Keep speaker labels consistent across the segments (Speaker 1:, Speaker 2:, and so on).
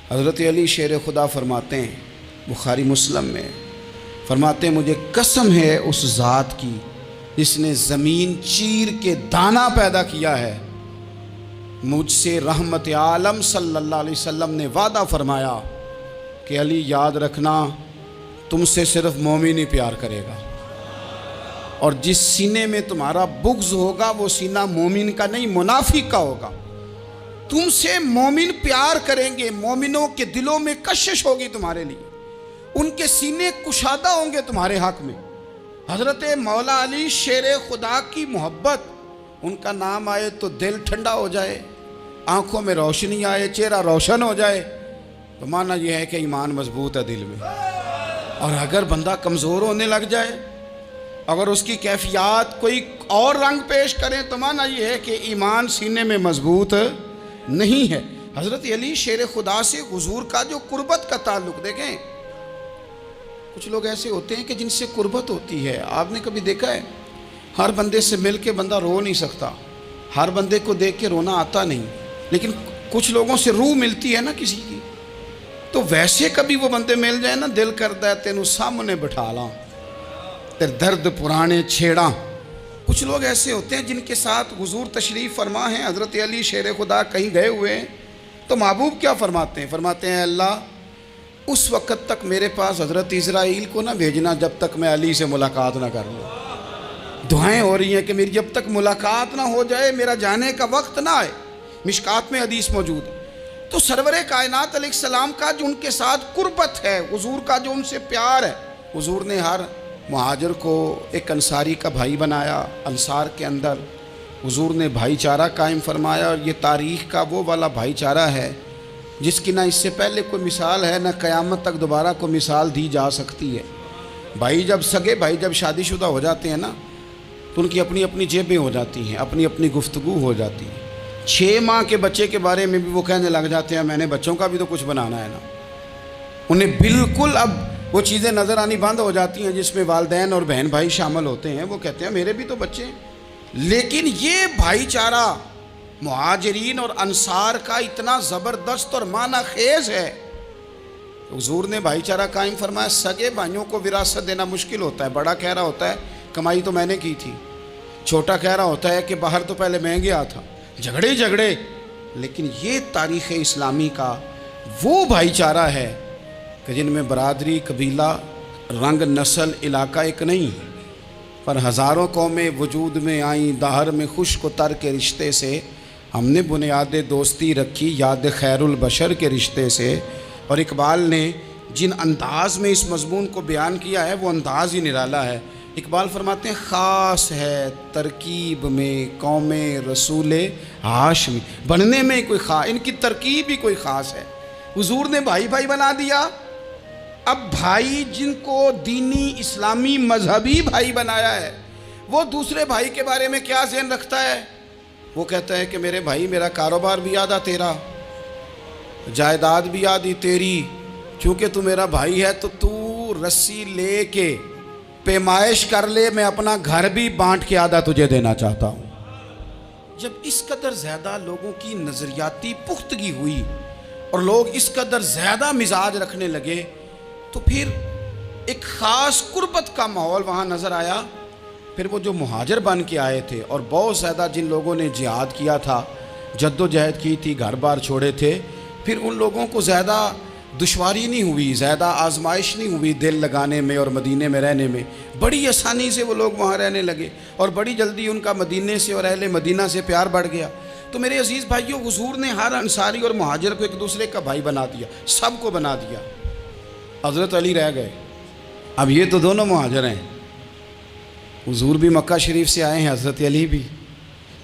Speaker 1: حضرت علی شیر خدا فرماتے ہیں بخاری مسلم میں، فرماتے ہیں مجھے قسم ہے اس ذات کی جس نے زمین چیر کے دانہ پیدا کیا ہے، مجھ سے رحمت عالم صلی اللہ علیہ وسلم نے وعدہ فرمایا کہ علی یاد رکھنا تم سے صرف مومن ہی پیار کرے گا، اور جس سینے میں تمہارا بغض ہوگا وہ سینہ مومن کا نہیں منافق کا ہوگا۔ تم سے مومن پیار کریں گے، مومنوں کے دلوں میں کشش ہوگی تمہارے لیے، ان کے سینے کشادہ ہوں گے تمہارے حق میں۔ حضرت مولا علی شیر خدا کی محبت، ان کا نام آئے تو دل ٹھنڈا ہو جائے، آنکھوں میں روشنی آئے، چہرہ روشن ہو جائے، تو معنی یہ ہے کہ ایمان مضبوط ہے دل میں۔ اور اگر بندہ کمزور ہونے لگ جائے، اگر اس کی کیفیات کوئی اور رنگ پیش کریں، تو معنی یہ ہے کہ ایمان سینے میں مضبوط نہیں ہے۔ حضرت علی شیر خدا سے حضور کا جو قربت کا تعلق دیکھیں، کچھ لوگ ایسے ہوتے ہیں کہ جن سے قربت ہوتی ہے، آپ نے کبھی دیکھا ہے ہر بندے سے مل کے بندہ رو نہیں سکتا، ہر بندے کو دیکھ کے رونا آتا نہیں، لیکن کچھ لوگوں سے روح ملتی ہے نا کسی کی، تو ویسے کبھی وہ بندے مل جائیں نا، دل کرتا ہے تینوں سامنے بٹھا لاں، تیرے درد پرانے چھیڑاں۔ کچھ لوگ ایسے ہوتے ہیں جن کے ساتھ حضور تشریف فرما ہیں، حضرت علی شیر خدا کہیں گئے ہوئے ہیں، تو محبوب کیا فرماتے ہیں؟ فرماتے ہیں اللہ اس وقت تک میرے پاس حضرت اسرائیل کو نہ بھیجنا جب تک میں علی سے ملاقات نہ کر لوں۔ دعائیں ہو رہی ہیں کہ میری جب تک ملاقات نہ ہو جائے میرا جانے کا وقت نہ آئے، مشکات میں حدیث موجود ہے۔ تو سرور کائنات علیہ السلام کا جو ان کے ساتھ قربت ہے، حضور کا جو ان سے پیار ہے، حضور نے ہر مہاجر کو ایک انصاری کا بھائی بنایا، انصار کے اندر حضور نے بھائی چارہ قائم فرمایا، اور یہ تاریخ کا وہ والا بھائی چارہ ہے جس کی نہ اس سے پہلے کوئی مثال ہے، نہ قیامت تک دوبارہ کوئی مثال دی جا سکتی ہے۔ بھائی جب سگے بھائی جب شادی شدہ ہو جاتے ہیں نا، تو ان کی اپنی اپنی جیبیں ہو جاتی ہیں، اپنی اپنی گفتگو ہو جاتی ہے۔ 6 ماہ کے بچے کے بارے میں بھی وہ کہنے لگ جاتے ہیں میں نے بچوں کا بھی تو کچھ بنانا ہے نا۔ انہیں بالکل اب وہ چیزیں نظر آنی بند ہو جاتی ہیں جس میں والدین اور بہن بھائی شامل ہوتے ہیں، وہ کہتے ہیں میرے بھی تو بچے ہیں۔ لیکن یہ بھائی چارہ مہاجرین اور انصار کا اتنا زبردست اور معنی خیز ہے، حضور نے بھائی چارہ قائم فرمایا۔ سگے بھائیوں کو وراثت دینا مشکل ہوتا ہے، بڑا کہہ رہا ہوتا ہے کمائی تو میں نے کی تھی، چھوٹا کہہ رہا ہوتا ہے کہ باہر تو پہلے میں گیا تھا، جھگڑے جھگڑے۔ لیکن یہ تاریخ اسلامی کا وہ بھائی چارہ ہے کہ جن میں برادری، قبیلہ، رنگ، نسل، علاقہ ایک نہیں، پر ہزاروں قومیں وجود میں آئیں، دہر میں خشک و تر کے رشتے سے ہم نے بنیاد دوستی رکھی، یاد خیر البشر کے رشتے سے۔ اور اقبال نے جن انداز میں اس مضمون کو بیان کیا ہے وہ انداز ہی نرالا ہے۔ اقبال فرماتے ہیں خاص ہے ترکیب میں قوم رسول ہاشمی، بننے میں کوئی ان کی ترکیب ہی کوئی خاص ہے۔ حضور نے بھائی بھائی بنا دیا۔ اب بھائی جن کو دینی اسلامی مذہبی بھائی بنایا ہے، وہ دوسرے بھائی کے بارے میں کیا ذہن رکھتا ہے؟ وہ کہتا ہے کہ میرے بھائی میرا کاروبار بھی آدھا تیرا، جائیداد بھی آدھی تیری، چونکہ تو میرا بھائی ہے تو تو رسی لے کے پیمائش کر لے، میں اپنا گھر بھی بانٹ کے آدھا تجھے دینا چاہتا ہوں۔ جب اس قدر زیادہ لوگوں کی نظریاتی پختگی ہوئی اور لوگ اس قدر زیادہ مزاج رکھنے لگے، تو پھر ایک خاص قربت کا ماحول وہاں نظر آیا۔ پھر وہ جو مہاجر بن کے آئے تھے اور بہت زیادہ جن لوگوں نے جہاد کیا تھا، جد و جہد کی تھی، گھر بار چھوڑے تھے، پھر ان لوگوں کو زیادہ دشواری نہیں ہوئی، زیادہ آزمائش نہیں ہوئی دل لگانے میں اور مدینے میں رہنے میں، بڑی آسانی سے وہ لوگ وہاں رہنے لگے، اور بڑی جلدی ان کا مدینے سے اور اہل مدینہ سے پیار بڑھ گیا۔ تو میرے عزیز بھائیوں، حضور نے ہر انصاری اور مہاجر کو ایک دوسرے کا بھائی بنا دیا، سب کو بنا دیا۔ حضرت علی رہ گئے، اب یہ تو دونوں مہاجر ہیں، حضور بھی مکہ شریف سے آئے ہیں، حضرت علی بھی،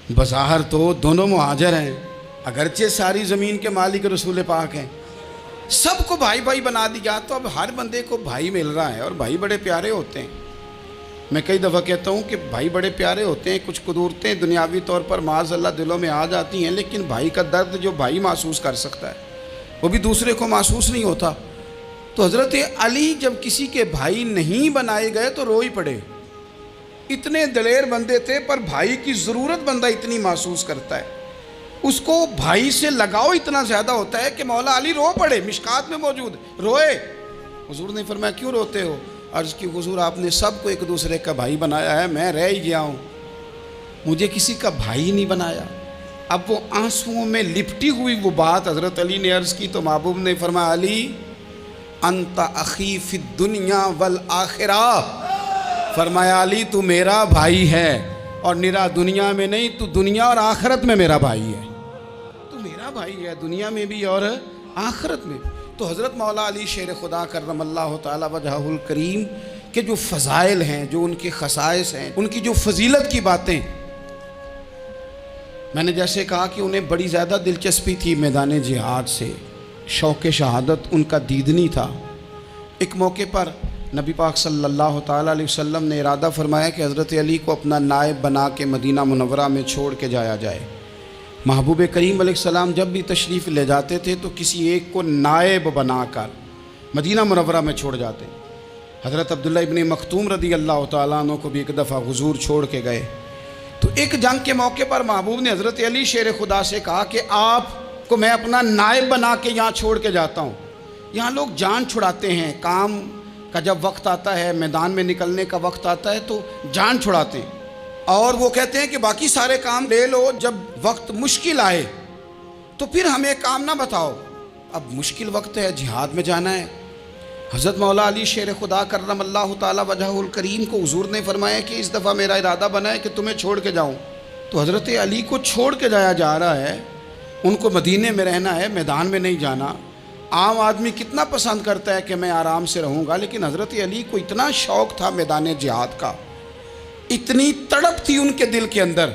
Speaker 1: بظاہر تو دونوں مہاجر ہیں، اگرچہ ساری زمین کے مالک رسول پاک ہیں، سب کو بھائی بھائی بنا دیا۔ تو اب ہر بندے کو بھائی مل رہا ہے، اور بھائی بڑے پیارے ہوتے ہیں۔ میں کئی دفعہ کہتا ہوں کہ بھائی بڑے پیارے ہوتے ہیں، کچھ قدورتیں دنیاوی طور پر معاذ اللہ دلوں میں آ جاتی ہیں، لیکن بھائی کا درد جو بھائی محسوس کر سکتا ہے وہ بھی دوسرے کو محسوس نہیں ہوتا۔ تو حضرت علی جب کسی کے بھائی نہیں بنائے گئے تو رو ہی پڑے، اتنے دلیر بندے تھے، پر بھائی کی ضرورت بندہ اتنی محسوس کرتا ہے۔ اس کو بھائی سے لگاؤ اتنا زیادہ ہوتا ہے کہ مولا علی رو پڑے، مشکات میں موجود روئے۔ حضور نے فرمایا کیوں روتے ہو؟ عرض کی حضور آپ نے سب کو ایک دوسرے کا بھائی بنایا ہے، میں رہ ہی گیا ہوں، مجھے کسی کا بھائی نہیں بنایا۔ اب وہ آنسوؤں میں لپٹی ہوئی وہ بات حضرت علی نے عرض کی تو محبوب نے فرمایا علی انت اخی فی الدنیا والآخرہ، فرمایا علی تو میرا بھائی ہے، اور نرا دنیا میں نہیں، تو دنیا اور آخرت میں میرا بھائی ہے، تو میرا بھائی ہے دنیا میں بھی اور آخرت میں۔ تو حضرت مولا علی شیر خدا کرم اللہ تعالی وجہہ الکریم کے جو فضائل ہیں، جو ان کے خصائص ہیں، ان کی جو فضیلت کی باتیں، میں نے جیسے کہا کہ انہیں بڑی زیادہ دلچسپی تھی میدان جہاد سے، شوق شہادت ان کا دیدنی تھا۔ ایک موقع پر نبی پاک صلی اللہ تعالیٰ علیہ وسلم نے ارادہ فرمایا کہ حضرت علی کو اپنا نائب بنا کے مدینہ منورہ میں چھوڑ کے جایا جائے۔ محبوب کریم علیہ السلام جب بھی تشریف لے جاتے تھے تو کسی ایک کو نائب بنا کر مدینہ منورہ میں چھوڑ جاتے۔ حضرت عبداللہ ابن مختوم رضی اللہ تعالیٰ عنہ کو بھی ایک دفعہ حضور چھوڑ کے گئے، تو ایک جنگ کے موقع پر محبوب نے حضرت علی شیر خدا سے کہا کہ آپ کو میں اپنا نائب بنا کے یہاں چھوڑ کے جاتا ہوں۔ یہاں لوگ جان چھڑاتے ہیں، کام کا جب وقت آتا ہے، میدان میں نکلنے کا وقت آتا ہے تو جان چھڑاتے ہیں، اور وہ کہتے ہیں کہ باقی سارے کام لے لو، جب وقت مشکل آئے تو پھر ہمیں کام نہ بتاؤ۔ اب مشکل وقت ہے، جہاد میں جانا ہے۔ حضرت مولا علی شیر خدا کرم اللہ تعالی وجہہ الکریم کو حضور نے فرمایا کہ اس دفعہ میرا ارادہ بنا ہے کہ تمہیں چھوڑ کے جاؤں۔ تو حضرت علی کو چھوڑ کے جایا جا رہا ہے، ان کو مدینے میں رہنا ہے، میدان میں نہیں جانا۔ عام آدمی کتنا پسند کرتا ہے کہ میں آرام سے رہوں گا، لیکن حضرت علی کو اتنا شوق تھا میدان جہاد کا، اتنی تڑپ تھی ان کے دل کے اندر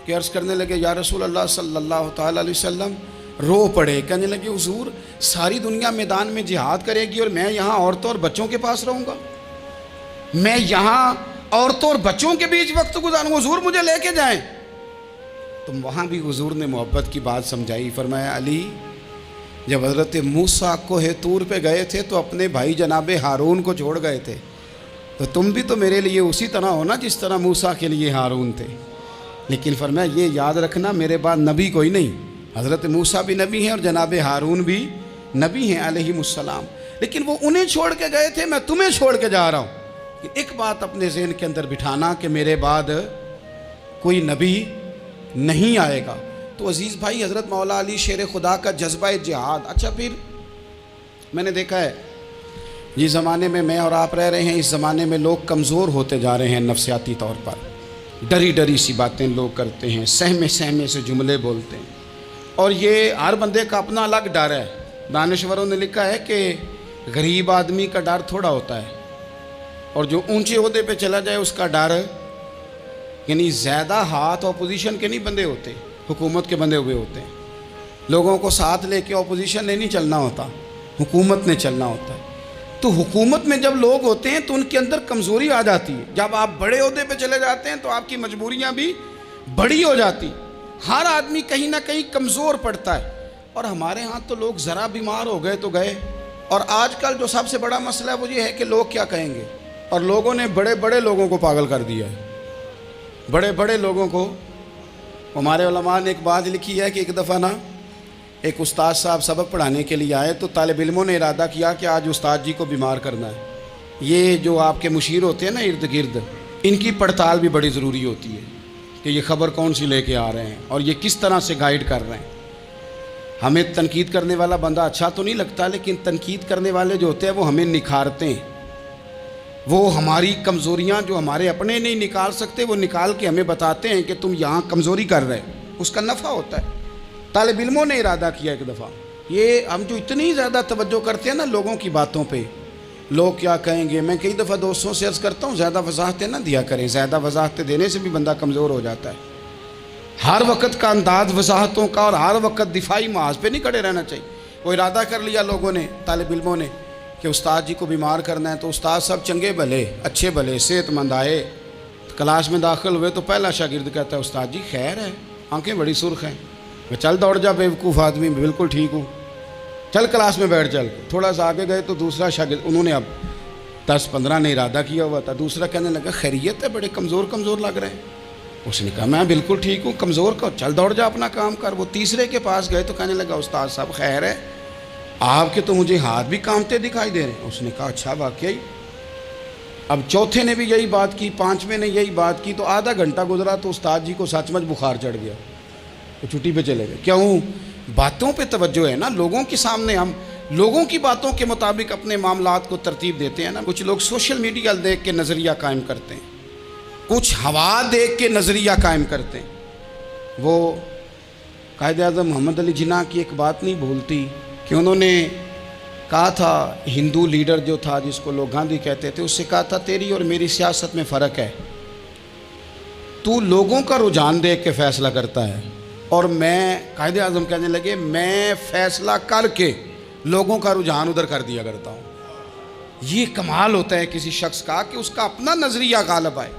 Speaker 1: کہ عرض کرنے لگے یا رسول اللہ صلی اللہ تعالی علیہ وسلم، رو پڑے، کہنے لگے حضور ساری دنیا میدان میں جہاد کرے گی اور میں یہاں عورتوں اور بچوں کے پاس رہوں گا، میں یہاں عورتوں اور بچوں کے بیچ وقت گزاروں، حضور مجھے لے کے جائیں۔ تو وہاں بھی حضور نے محبت کی بات سمجھائی، فرمایا علی جب حضرت موسیٰ کوہ طور پہ گئے تھے تو اپنے بھائی جناب ہارون کو چھوڑ گئے تھے، تو تم بھی تو میرے لیے اسی طرح ہونا جس طرح موسیٰ کے لیے ہارون تھے، لیکن فرمایا یہ یاد رکھنا میرے بعد نبی کوئی نہیں، حضرت موسیٰ بھی نبی ہیں اور جناب ہارون بھی نبی ہیں علیہم السلام، لیکن وہ انہیں چھوڑ کے گئے تھے، میں تمہیں چھوڑ کے جا رہا ہوں۔ ایک بات اپنے ذہن کے اندر بٹھانا کہ میرے بعد کوئی نبی نہیں آئے گا۔ تو عزیز بھائی حضرت مولا علی شیر خدا کا جذبہ جہاد۔ اچھا پھر میں نے دیکھا ہے جس زمانے میں میں اور آپ رہ رہے ہیں، اس زمانے میں لوگ کمزور ہوتے جا رہے ہیں نفسیاتی طور پر، ڈری ڈری سی باتیں لوگ کرتے ہیں، سہمے سہمے سے جملے بولتے ہیں، اور یہ ہر بندے کا اپنا الگ ڈر ہے۔ دانشوروں نے لکھا ہے کہ غریب آدمی کا ڈر تھوڑا ہوتا ہے، اور جو اونچے عہدے پہ چلا جائے اس کا ڈر، یعنی زیادہ ہاتھ اپوزیشن کے نہیں بندے ہوتے، حکومت کے بندے ہوئے ہوتے ہیں۔ لوگوں کو ساتھ لے کے اپوزیشن نے نہیں چلنا ہوتا، حکومت نے چلنا ہوتا ہے۔ تو حکومت میں جب لوگ ہوتے ہیں تو ان کے اندر کمزوری آ جاتی ہے، جب آپ بڑے عہدے پہ چلے جاتے ہیں تو آپ کی مجبوریاں بھی بڑی ہو جاتی، ہر آدمی کہیں نہ کہیں کمزور پڑتا ہے۔ اور ہمارے ہاں تو لوگ ذرا بیمار ہو گئے تو گئے، اور آج کل جو سب سے بڑا مسئلہ ہے وہ یہ ہے کہ لوگ کیا کہیں گے، اور لوگوں نے بڑے بڑے لوگوں کو پاگل کر دیا ہے، بڑے بڑے لوگوں کو۔ ہمارے علماء نے ایک بات لکھی ہے کہ ایک دفعہ نا ایک استاد صاحب سبق پڑھانے کے لیے آئے تو طالب علموں نے ارادہ کیا کہ آج استاد جی کو بیمار کرنا ہے۔ یہ جو آپ کے مشیر ہوتے ہیں نا ارد گرد، ان کی پڑتال بھی بڑی ضروری ہوتی ہے کہ یہ خبر کون سی لے کے آ رہے ہیں اور یہ کس طرح سے گائیڈ کر رہے ہیں۔ ہمیں تنقید کرنے والا بندہ اچھا تو نہیں لگتا، لیکن تنقید کرنے والے جو ہوتے ہیں وہ ہمیں نکھارتے ہیں، وہ ہماری کمزوریاں جو ہمارے اپنے نہیں نکال سکتے وہ نکال کے ہمیں بتاتے ہیں کہ تم یہاں کمزوری کر رہے، اس کا نفع ہوتا ہے۔ طالب علموں نے ارادہ کیا ایک دفعہ، یہ ہم جو اتنی زیادہ توجہ کرتے ہیں نا لوگوں کی باتوں پہ، لوگ کیا کہیں گے، میں کئی دفعہ دوستوں سے عرض کرتا ہوں زیادہ وضاحتیں نہ دیا کریں، زیادہ وضاحتیں دینے سے بھی بندہ کمزور ہو جاتا ہے۔ ہر وقت کا انداز وضاحتوں کا اور ہر وقت دفاعی محاذ پہ نہیں کھڑے رہنا چاہیے۔ وہ ارادہ کر لیا لوگوں نے، طالب علموں نے، کہ استاد جی کو بیمار کرنا ہے، تو استاد سب چنگے بھلے اچھے بھلے صحت مند آئے، کلاس میں داخل ہوئے تو پہلا شاگرد کہتا ہے استاد جی خیر ہے، آنکھیں بڑی سرخ ہیں۔ میں چل دوڑ جا بیوقوف آدمی، بالکل ٹھیک ہوں، چل کلاس میں بیٹھ چل۔ تھوڑا سا آگے گئے تو دوسرا شاگرد، انہوں نے اب 10-15 نے ارادہ کیا ہوا تھا، دوسرا کہنے لگا خیریت ہے، بڑے کمزور کمزور لگ رہے ہیں۔ اس نے کہا میں بالکل ٹھیک ہوں، کمزور کا چل دوڑ جا اپنا کام کر۔ وہ تیسرے کے پاس گئے تو کہنے لگا استاد صاحب خیر ہے، آپ کے تو مجھے ہاتھ بھی کامتے دکھائی دے رہے ہیں۔ اس نے کہا اچھا واقعی؟ اب چوتھے نے بھی یہی بات کی، پانچویں نے یہی بات کی، تو آدھا گھنٹہ گزرا تو استاد جی کو سچ مچ بخار چڑھ گیا، وہ چھٹی پہ چلے گئے۔ کیوں؟ باتوں پہ توجہ ہے نا، لوگوں کے سامنے ہم لوگوں کی باتوں کے مطابق اپنے معاملات کو ترتیب دیتے ہیں نا۔ کچھ لوگ سوشل میڈیا دیکھ کے نظریہ قائم کرتے ہیں، کچھ ہوا دیکھ کے نظریہ قائم کرتے ہیں۔ وہ قائد اعظم محمد علی جناح کی ایک بات نہیں بھولتی کہ انہوں نے کہا تھا، ہندو لیڈر جو تھا جس کو لوگ گاندھی کہتے تھے، اس سے کہا تھا تیری اور میری سیاست میں فرق ہے، تو لوگوں کا رجحان دیکھ کے فیصلہ کرتا ہے اور میں، قائد اعظم کہنے لگے، میں فیصلہ کر کے لوگوں کا رجحان ادھر کر دیا کرتا ہوں۔ یہ کمال ہوتا ہے کسی شخص کا کہ اس کا اپنا نظریہ غالب آئے،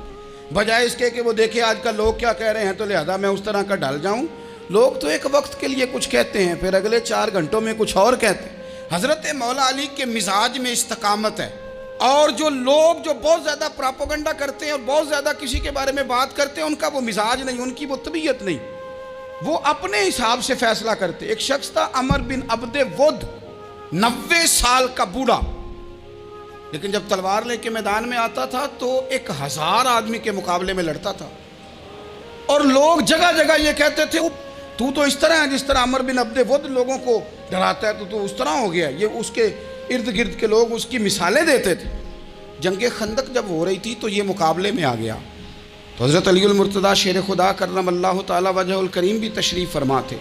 Speaker 1: بجائے اس کے کہ وہ دیکھے آج کل لوگ کیا کہہ رہے ہیں تو لہذا میں اس طرح کا ڈھل جاؤں۔ لوگ تو ایک وقت کے لیے کچھ کہتے ہیں، پھر اگلے 4 گھنٹوں میں کچھ اور کہتے ہیں۔ حضرت مولا علی کے مزاج میں استقامت ہے، اور جو لوگ جو بہت زیادہ پراپوگنڈا کرتے ہیں اور بہت زیادہ کسی کے بارے میں بات کرتے ہیں، ان کا وہ مزاج نہیں، ان کی وہ طبیعت نہیں، وہ اپنے حساب سے فیصلہ کرتے۔ ایک شخص تھا عمر بن عبد ود، 90 سال کا بوڑھا، لیکن جب تلوار لے کے میدان میں آتا تھا تو 1000 آدمی کے مقابلے میں لڑتا تھا، اور لوگ جگہ جگہ یہ کہتے تھے تو اس طرح ہے جس طرح عمر بن عبد ود لوگوں کو ڈراتا ہے، تو اس طرح ہو گیا۔ یہ اس کے ارد گرد کے لوگ اس کی مثالیں دیتے تھے۔ جنگ خندق جب ہو رہی تھی تو یہ مقابلے میں آ گیا، تو حضرت علی المرتضیٰ شیر خدا کرم اللہ تعالی وجہ الکریم بھی تشریف فرما تھے۔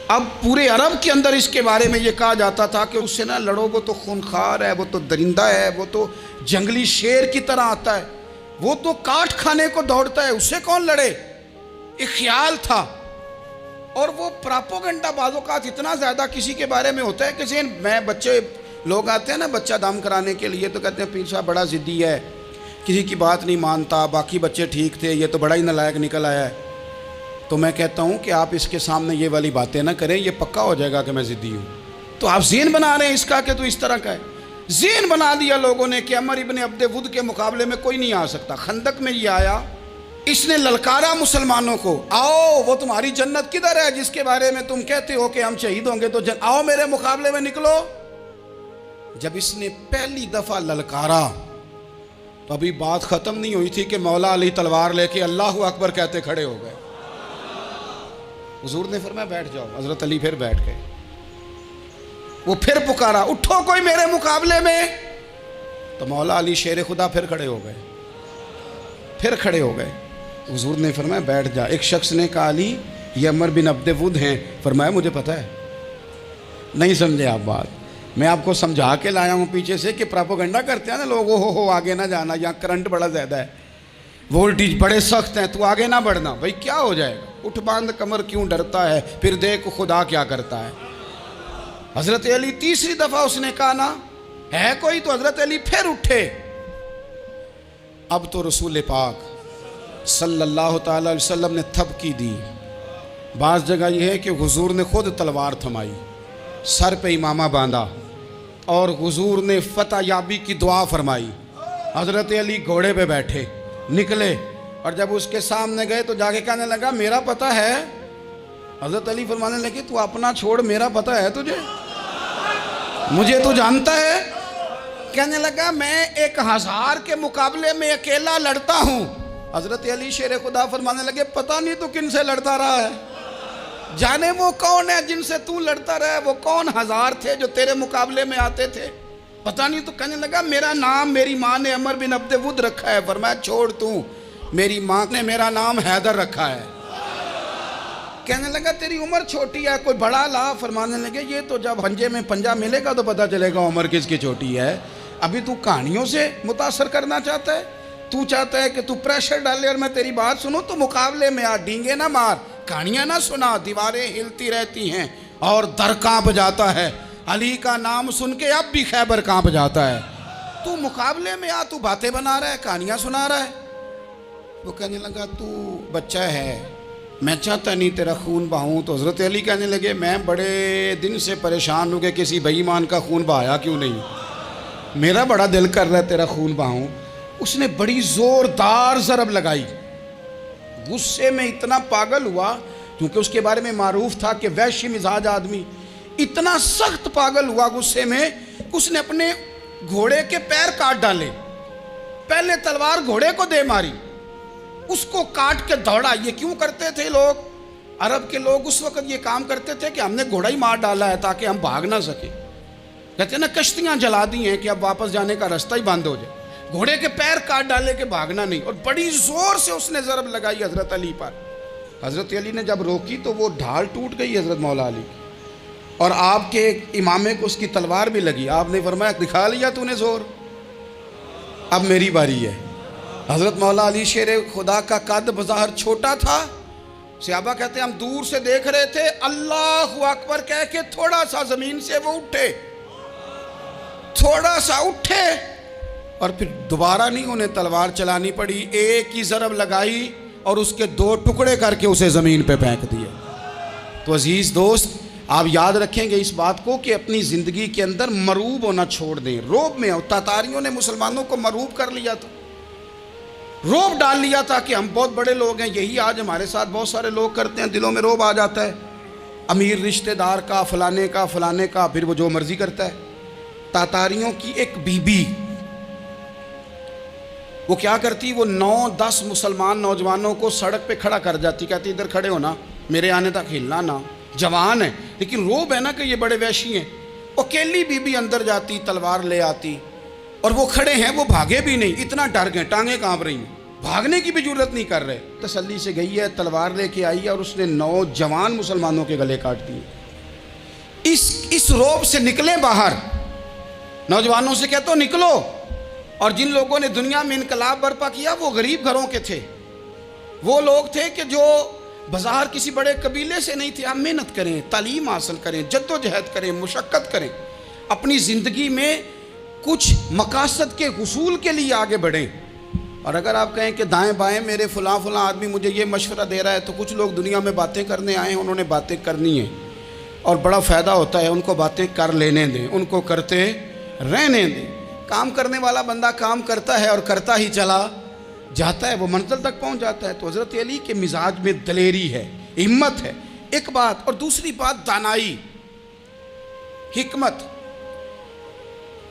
Speaker 1: اب پورے عرب کے اندر اس کے بارے میں یہ کہا جاتا تھا کہ اس سے نہ لڑو، وہ تو خونخوار ہے، وہ تو درندہ ہے، وہ تو جنگلی شیر کی طرح آتا ہے، وہ تو کاٹ کھانے کو دوڑتا ہے، اس سے کون لڑے؟ ایک خیال تھا۔ اور وہ پراپوگنڈا بعض اوقات اتنا زیادہ کسی کے بارے میں ہوتا ہے کہ ذہن میں، بچے لوگ آتے ہیں نا بچہ دم کرانے کے لیے، تو کہتے ہیں پیر صاحب بڑا ضدی ہے، کسی کی بات نہیں مانتا، باقی بچے ٹھیک تھے، یہ تو بڑا ہی نالائق نکل آیا ہے۔ تو میں کہتا ہوں کہ آپ اس کے سامنے یہ والی باتیں نہ کریں، یہ پکا ہو جائے گا کہ میں ضدی ہوں۔ تو آپ ذہن بنا رہے ہیں اس کا کہ تو اس طرح کا ہے۔ ذہن بنا دیا لوگوں نے کہ عمر ابن عبد ود کے مقابلے میں کوئی نہیں آ سکتا۔ خندق میں یہ آیا، اس نے للکارا مسلمانوں کو، آؤ وہ تمہاری جنت کدھر ہے جس کے بارے میں تم کہتے ہو کہ ہم شہید ہوں گے، تو آؤ میرے مقابلے میں نکلو۔ جب اس نے پہلی دفعہ للکارا تو ابھی بات ختم نہیں ہوئی تھی کہ مولا علی تلوار لے کے اللہ اکبر کہتے کھڑے ہو گئے۔ حضور نے فرمایا بیٹھ جاؤ، حضرت علی پھر بیٹھ گئے۔ وہ پھر پکارا اٹھو کوئی میرے مقابلے میں، تو مولا علی شیر خدا پھر کھڑے ہو گئے، پھر کھڑے ہو گئے۔ حضور نے فرمایا بیٹھ جا۔ ایک شخص نے کہا علی یہ عمر بن عبد ود ہیں، فرمایا مجھے پتہ ہے۔ نہیں سمجھے آپ بات، میں آپ کو سمجھا کے لایا ہوں پیچھے سے کہ پراپوگنڈا کرتے ہیں نا لوگ، ہو آگے نہ جانا، یہاں کرنٹ بڑا زیادہ ہے، وولٹیج بڑے سخت ہیں، تو آگے نہ بڑھنا۔ بھائی کیا ہو جائے گا، اٹھ باندھ کمر کیوں ڈرتا ہے، پھر دیکھ خدا کیا کرتا ہے۔ حضرت علی تیسری دفعہ اس نے کہا نا ہے کوئی، تو حضرت علی پھر اٹھے۔ اب تو رسول پاک صلی اللہ تعالی علیہ وسلم نے تھپکی دی۔ بعض جگہ یہ ہے کہ حضور نے خود تلوار تھمائی، سر پہ امامہ باندھا، اور حضور نے فتح یابی کی دعا فرمائی۔ حضرت علی گھوڑے پہ بیٹھے نکلے، اور جب اس کے سامنے گئے تو جا کے کہنے لگا میرا پتہ ہے۔ حضرت علی فرمانے لگے تو اپنا چھوڑ، میرا پتہ ہے تجھے، مجھے تو جانتا ہے۔ کہنے لگا میں 1000 کے مقابلے میں اکیلا لڑتا ہوں۔ حضرت علی شیر خدا فرمانے لگے پتہ نہیں تو کن سے لڑتا رہا ہے، جانے وہ کون ہے جن سے تو لڑتا رہا ہے، وہ کون 1000 تھے جو تیرے مقابلے میں آتے تھے، پتہ نہیں۔ تو کہنے لگا میرا نام میری ماں نے عمر بن عبد ود رکھا ہے۔ فرمایا چھوڑ تو، میری ماں نے میرا نام حیدر رکھا ہے۔ کہنے لگا تیری عمر چھوٹی ہے، کوئی بڑا لا۔ فرمانے لگے یہ تو جب پنجے میں پنجہ ملے گا تو پتہ چلے گا عمر کس کی چھوٹی ہے، ابھی تو کہانیوں سے متاثر کرنا چاہتا ہے، تو چاہتا ہے کہ تو پریشر ڈالے اور میں تیری بات سنوں، تو مقابلے میں آ، ڈینگے نہ مار، کہانیاں نہ سنا، دیواریں ہلتی رہتی ہیں اور در کانپ جاتا ہے۔ علی کا نام سن کے اب بھی خیبر کانپ جاتا ہے۔ تو مقابلے میں آ، تو باتیں بنا رہا ہے، کہانیاں سنا رہا ہے۔ وہ کہنے لگا تو بچہ ہے، میں چاہتا نہیں تیرا خون بہاؤں۔ تو حضرت علی کہنے لگے میں بڑے دن سے پریشان ہوں کہ کسی بے ایمان کا خون بہایا کیوں نہیں، میرا بڑا دل کر رہا ہے تیرا خون بہاؤں۔ اس نے بڑی زوردار ضرب لگائی، غصے میں اتنا پاگل ہوا، کیونکہ اس کے بارے میں معروف تھا کہ وحشی مزاج آدمی، اتنا سخت پاگل ہوا غصے میں، اس نے اپنے گھوڑے کے پیر کاٹ ڈالے، پہلے تلوار گھوڑے کو دے ماری، اس کو کاٹ کے دوڑا۔ یہ کیوں کرتے تھے لوگ؟ عرب کے لوگ اس وقت یہ کام کرتے تھے کہ ہم نے گھوڑا ہی مار ڈالا ہے تاکہ ہم بھاگ نہ سکیں۔ کہتے ہیں نا کشتیاں جلا دی ہیں کہ اب واپس جانے کا راستہ ہی بند ہو جائے، گھوڑے کے پیر کاٹ ڈالے کہ بھاگنا نہیں، اور بڑی زور سے اس نے ضرب لگائی حضرت علی پر۔ حضرت علی نے جب روکی تو وہ ڈھال ٹوٹ گئی حضرت مولا علی کی، اور آپ کے امامے کو اس کی تلوار بھی لگی۔ آپ نے فرمایا دکھا لیا تو نے زور، اب میری باری ہے۔ حضرت مولا علی شیر خدا کا قد بظاہر چھوٹا تھا، صحابہ کہتے ہیں ہم دور سے دیکھ رہے تھے، اللہ اکبر کہہ کے تھوڑا سا زمین سے وہ اٹھے، تھوڑا سا اٹھے، اور پھر دوبارہ نہیں انہیں تلوار چلانی پڑی، ایک ہی ضرب لگائی اور اس کے 2 ٹکڑے کر کے اسے زمین پہ پھینک دیے۔ تو عزیز دوست، آپ یاد رکھیں گے اس بات کو کہ اپنی زندگی کے اندر مروب ہونا چھوڑ دیں۔ روب میں تاتاریوں نے مسلمانوں کو مروب کر لیا تھا، روب ڈال لیا تھا کہ ہم بہت بڑے لوگ ہیں۔ یہی آج ہمارے ساتھ بہت سارے لوگ کرتے ہیں، دلوں میں روب آ جاتا ہے، امیر رشتہ دار کا، فلانے کا، فلانے کا، پھر وہ جو مرضی کرتا ہے۔ تاتاریوں کی ایک بی بی، وہ کیا کرتی، وہ 9-10 مسلمان نوجوانوں کو سڑک پہ کھڑا کر جاتی، کہتی ادھر کھڑے ہونا، میرے آنے تک ہلنا نہ، جوان ہے لیکن روب ہے نا کہ یہ بڑے وحشی ہیں۔ اکیلی بی بی اندر جاتی، تلوار لے آتی، اور وہ کھڑے ہیں، وہ بھاگے بھی نہیں، اتنا ڈر گئے، ٹانگیں کانپ رہی ہیں، بھاگنے کی بھی جرت نہیں کر رہے۔ تسلی سے گئی ہے، تلوار لے کے آئی ہے، اور اس نے 9 جوان مسلمانوں کے گلے کاٹ دیے۔ اس روب سے نکلیں باہر، نوجوانوں سے کہتا ہوں نکلو۔ اور جن لوگوں نے دنیا میں انقلاب برپا کیا وہ غریب گھروں کے تھے، وہ لوگ تھے کہ جو بظاہر کسی بڑے قبیلے سے نہیں تھے۔ آپ محنت کریں، تعلیم حاصل کریں، جد و جہد کریں، مشقت کریں، اپنی زندگی میں کچھ مقاصد کے حصول کے لیے آگے بڑھیں۔ اور اگر آپ کہیں کہ دائیں بائیں میرے فلاں آدمی مجھے یہ مشورہ دے رہا ہے، تو کچھ لوگ دنیا میں باتیں کرنے آئے ہیں، انہوں نے باتیں کرنی ہیں اور بڑا فائدہ ہوتا ہے، ان کو باتیں کر لینے دیں، ان کو کرتے رہنے دیں۔ کام کرنے والا بندہ کام کرتا ہے اور کرتا ہی چلا جاتا ہے، وہ منزل تک پہنچ جاتا ہے۔ تو حضرت علی کے مزاج میں دلیری ہے، ہمت ہے، ایک بات، اور دوسری بات دانائی، حکمت۔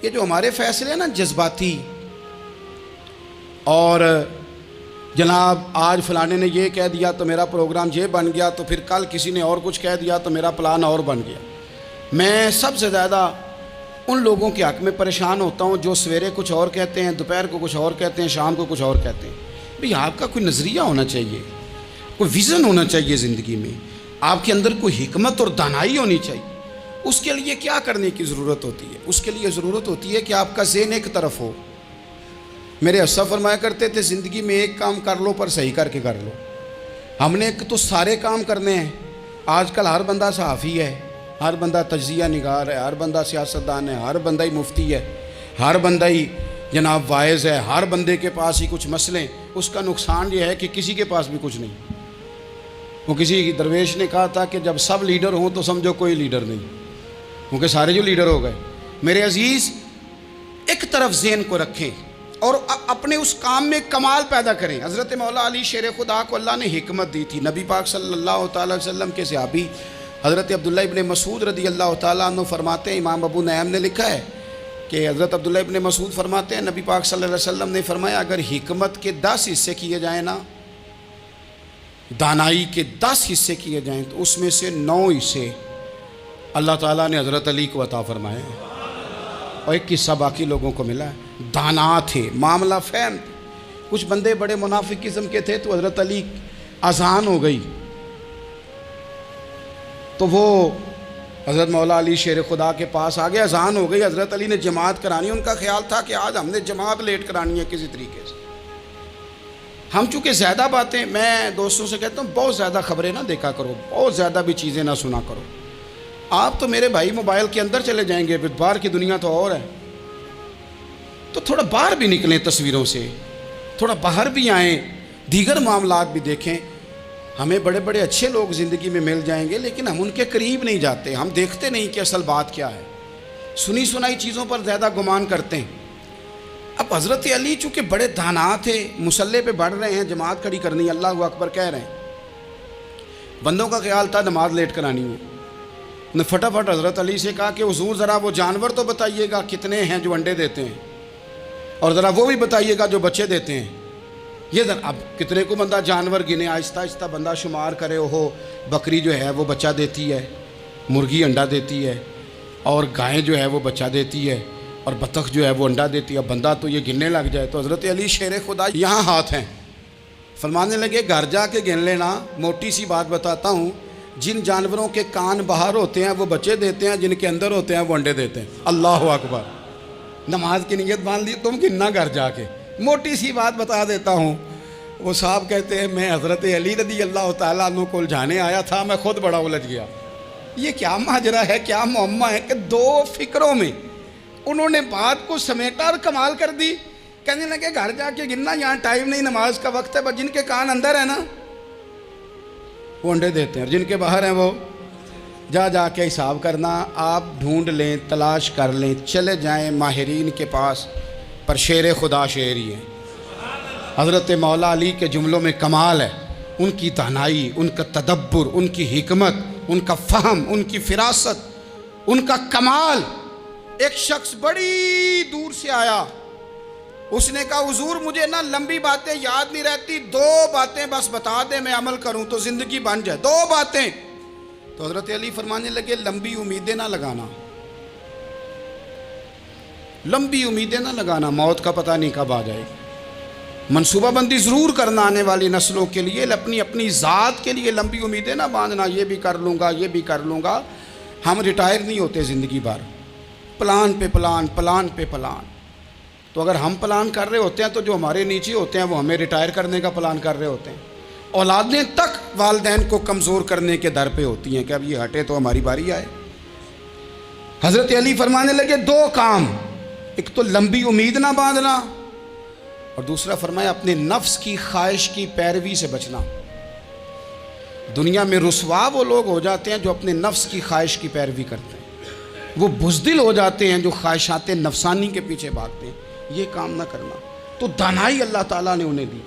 Speaker 1: یہ جو ہمارے فیصلے ہیں نا جذباتی، اور جناب آج فلانے نے یہ کہہ دیا تو میرا پروگرام یہ بن گیا، تو پھر کل کسی نے اور کچھ کہہ دیا تو میرا پلان اور بن گیا۔ میں سب سے زیادہ ان لوگوں کے حق میں پریشان ہوتا ہوں جو سویرے کچھ اور کہتے ہیں، دوپہر کو کچھ اور کہتے ہیں، شام کو کچھ اور کہتے ہیں۔ بھئی آپ کا کوئی نظریہ ہونا چاہیے، کوئی ویژن ہونا چاہیے زندگی میں، آپ کے اندر کوئی حکمت اور دانائی ہونی چاہیے۔ اس کے لیے کیا کرنے کی ضرورت ہوتی ہے؟ اس کے لیے ضرورت ہوتی ہے کہ آپ کا ذہن ایک طرف ہو۔ میرے اسا فرمایا کرتے تھے زندگی میں ایک کام کر لو پر صحیح کر کے کر لو۔ ہم نے ایک تو سارے کام کرنے ہیں۔ آج کل ہر بندہ صحافی ہے، ہر بندہ تجزیہ نگار ہے، ہر بندہ سیاستدان ہے، ہر بندہ ہی مفتی ہے، ہر بندہ ہی جناب واعظ ہے، ہر بندے کے پاس ہی کچھ مسئلے۔ اس کا نقصان یہ ہے کہ کسی کے پاس بھی کچھ نہیں۔ وہ کسی درویش نے کہا تھا کہ جب سب لیڈر ہوں تو سمجھو کوئی لیڈر نہیں، کیونکہ سارے جو لیڈر ہو گئے۔ میرے عزیز، ایک طرف ذہن کو رکھیں اور اپنے اس کام میں کمال پیدا کریں۔ حضرت مولا علی شیر خدا کو اللہ نے حکمت دی تھی۔ نبی پاک صلی اللہ تعالی وسلم کے صحابی حضرت عبداللہ ابن مسعود رضی اللہ تعالیٰ عنہ فرماتے ہیں، امام ابو نعیم نے لکھا ہے کہ حضرت عبداللہ ابن مسعود فرماتے ہیں نبی پاک صلی اللہ علیہ وسلم نے فرمایا اگر حکمت کے 10 حصے کیے جائیں نا، دانائی کے 10 حصے کیے جائیں، تو اس میں سے 9 حصے اللہ تعالیٰ نے حضرت علی کو عطا فرمائے ہیں، اور ایک حصہ باقی لوگوں کو ملا ہے۔ دانا تھے، معاملہ فہم تھے۔ کچھ بندے بڑے منافق قسم کے تھے، تو حضرت علی اذان ہو گئی تو وہ حضرت مولا علی شیر خدا کے پاس آ گئے، اذان ہو گئی، حضرت علی نے جماعت کرانی، ان کا خیال تھا کہ آج ہم نے جماعت لیٹ کرانی ہے کسی طریقے سے۔ ہم چونکہ زیادہ باتیں، میں دوستوں سے کہتا ہوں بہت زیادہ خبریں نہ دیکھا کرو، بہت زیادہ بھی چیزیں نہ سنا کرو۔ آپ تو میرے بھائی موبائل کے اندر چلے جائیں گے، پھر باہر کی دنیا تو اور ہے، تو تھوڑا باہر بھی نکلیں تصویروں سے، تھوڑا باہر بھی آئیں، دیگر معاملات بھی دیکھیں۔ ہمیں بڑے بڑے اچھے لوگ زندگی میں مل جائیں گے، لیکن ہم ان کے قریب نہیں جاتے، ہم دیکھتے نہیں کہ اصل بات کیا ہے، سنی سنائی چیزوں پر زیادہ گمان کرتے ہیں۔ اب حضرت علی چونکہ بڑے دانا تھے، مصلے پہ بڑھ رہے ہیں، جماعت کھڑی کرنی ہے، اللہ اکبر کہہ رہے ہیں، بندوں کا خیال تھا نماز لیٹ کرانی ہے، نے فٹافٹ حضرت علی سے کہا کہ حضور ذرا وہ جانور تو بتائیے گا کتنے ہیں جو انڈے دیتے ہیں، اور ذرا وہ بھی بتائیے گا جو بچے دیتے ہیں۔ یہ ذرا اب کتنے کو بندہ جانور گنے، آہستہ آہستہ بندہ شمار کرے، وہ بکری جو ہے وہ بچہ دیتی ہے، مرغی انڈا دیتی ہے، اور گائیں جو ہے وہ بچہ دیتی ہے، اور بطخ جو ہے وہ انڈا دیتی ہے۔ اب بندہ تو یہ گننے لگ جائے تو حضرت علی شیر خدا یہاں ہاتھ ہیں، فرمانے لگے گھر جا کے گن لینا، موٹی سی بات بتاتا ہوں، جن جانوروں کے کان باہر ہوتے ہیں وہ بچے دیتے ہیں، جن کے اندر ہوتے ہیں وہ انڈے دیتے ہیں۔ اللہ اکبر، نماز کی نیت باندھ لی، تم گننا گھر جا کے۔ موٹی سی بات بتا دیتا ہوں، وہ صاحب کہتے ہیں میں حضرت علی رضی اللہ تعالیٰ عنہ کو الجھانے آیا تھا، میں خود بڑا الجھ گیا۔ یہ کیا ماجرا ہے، کیا معمہ ہے کہ دو فکروں میں انہوں نے بات کو سمیٹا اور کمال کر دی۔ کہنے لگے گھر جا کے گننا، یہاں ٹائم نہیں، نماز کا وقت ہے، بس جن کے کان اندر ہے نا وہ انڈے دیتے ہیں، اور جن کے باہر ہیں وہ جا کے حساب کرنا۔ آپ ڈھونڈ لیں، تلاش کر لیں، چلے جائیں ماہرین کے پاس، پر شیر خدا شیر ہی ہے۔ حضرت مولا علی کے جملوں میں کمال ہے، ان کی دانائی، ان کا تدبر، ان کی حکمت، ان کا فہم، ان کی فراست، ان کا کمال۔ ایک شخص بڑی دور سے آیا، اس نے کہا حضور مجھے نا لمبی باتیں یاد نہیں رہتی، 2 باتیں بس بتا دیں میں عمل کروں تو زندگی بن جائے، 2 باتیں۔ تو حضرت علی فرمانے لگے لمبی امیدیں نہ لگانا، لمبی امیدیں نہ لگانا، موت کا پتہ نہیں کب آ جائے گی۔ منصوبہ بندی ضرور کرنا آنے والی نسلوں کے لیے، اپنی ذات کے لیے لمبی امیدیں نہ باندھنا، یہ بھی کر لوں گا، یہ بھی کر لوں گا۔ ہم ریٹائر نہیں ہوتے زندگی بھر، پلان پہ پلان، پلان پہ پلان۔ تو اگر ہم پلان کر رہے ہوتے ہیں تو جو ہمارے نیچے ہوتے ہیں وہ ہمیں ریٹائر کرنے کا پلان کر رہے ہوتے ہیں۔ اولادیں تک والدین کو کمزور کرنے کے در پہ ہوتی ہیں کہ اب یہ ہٹے تو ہماری باری آئے۔ حضرت علی فرمانے لگے 2 کام، ایک تو لمبی امید نہ باندھنا، اور دوسرا فرمایا اپنے نفس کی خواہش کی پیروی سے بچنا۔ دنیا میں رسوا وہ لوگ ہو جاتے ہیں جو اپنے نفس کی خواہش کی پیروی کرتے ہیں، وہ بزدل ہو جاتے ہیں جو خواہشات نفسانی کے پیچھے بھاگتے ہیں۔ یہ کام نہ کرنا۔ تو دانائی اللہ تعالیٰ نے انہیں دی۔